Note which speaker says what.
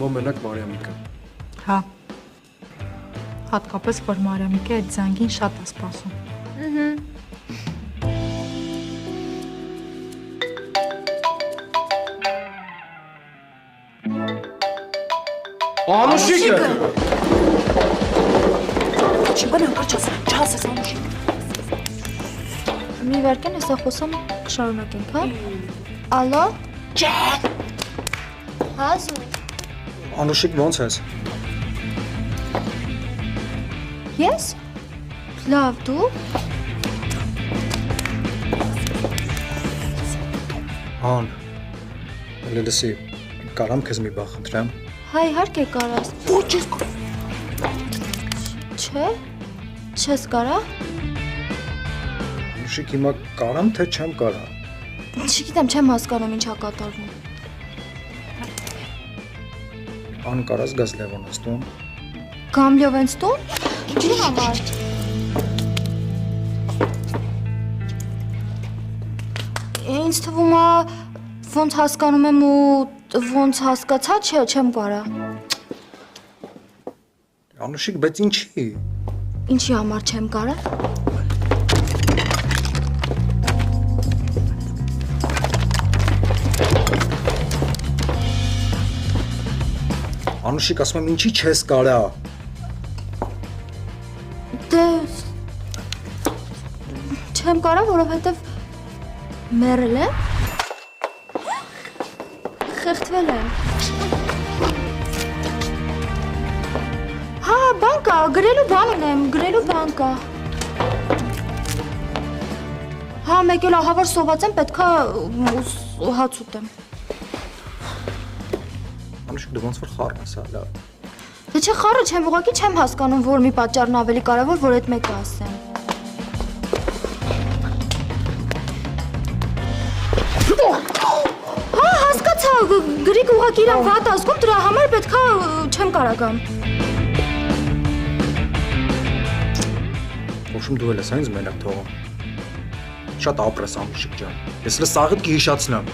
Speaker 1: Հիմա մենակ Մարիամիկը։
Speaker 2: Հա։ Հատկապես որ Մարիամիկը այդ զանգին շատ է սպասում։
Speaker 1: Անուշիկը։
Speaker 3: Չգնա չասես Անուշիկ։
Speaker 4: Մի վարկեն հեսա խոսամ կշարունակենք, հա։ Ալո։
Speaker 3: Չէ։
Speaker 4: Հա զու։
Speaker 5: Անուշիկ ո՞նց ես։
Speaker 4: Ես։ Լավ դու։
Speaker 5: Հան։ Լելսի, կարամ քեզ մի բան խնդրեմ։
Speaker 4: Հայ իհարկե կարաս։
Speaker 3: Ոչ ես
Speaker 4: Չէ։ Չես կարա։
Speaker 5: Անուշիկ հիմա կարամ թե չեմ կարա։
Speaker 4: Չգիտեմ, չեմ հասկանում ինչա կատարվում։
Speaker 5: Ան կարաս գազ Լևոնից տուն։
Speaker 4: Գամ Լյովենց տուն։ Ինչի համար։ Ինձ թվում է ոնց հասկանում եմ ու ոնց հասկացա, չէ, չեմ կարա։
Speaker 5: Անուշիկ, բայց ինչի։
Speaker 4: Ինչի համար չեմ կարա։
Speaker 5: Անուշիկ, ասում եմ ինչի չես կարա։
Speaker 4: Դե չեմ կարա, որովհետև մեռել եմ։ Խեղդվել եմ։ Հա, բան կա, գրելու բան ունեմ, գրելու բան կա։ Հա, մեկ էլ ահավոր սոված եմ, պետքա հաց ուտեմ։
Speaker 5: Անուշիկ, դու ոնց որ խառն ես, հա։
Speaker 4: Դե չէ խառը չեմ, ուղղակի չեմ հասկանում, որ մի պատճառն ավելի կարևոր, որ այդ մեկը ասեմ։ Հա, հասկացա, գրիկ ուղղակի իրան վատ ազգում, դրա համար պետքա չեմ կարա գամ։
Speaker 5: Ոչմ դու էլ ես հենց մենակ թողում։ Շատ ապրես Անուշիկ ջան։ Ես լսաղդ կհիշացնեմ։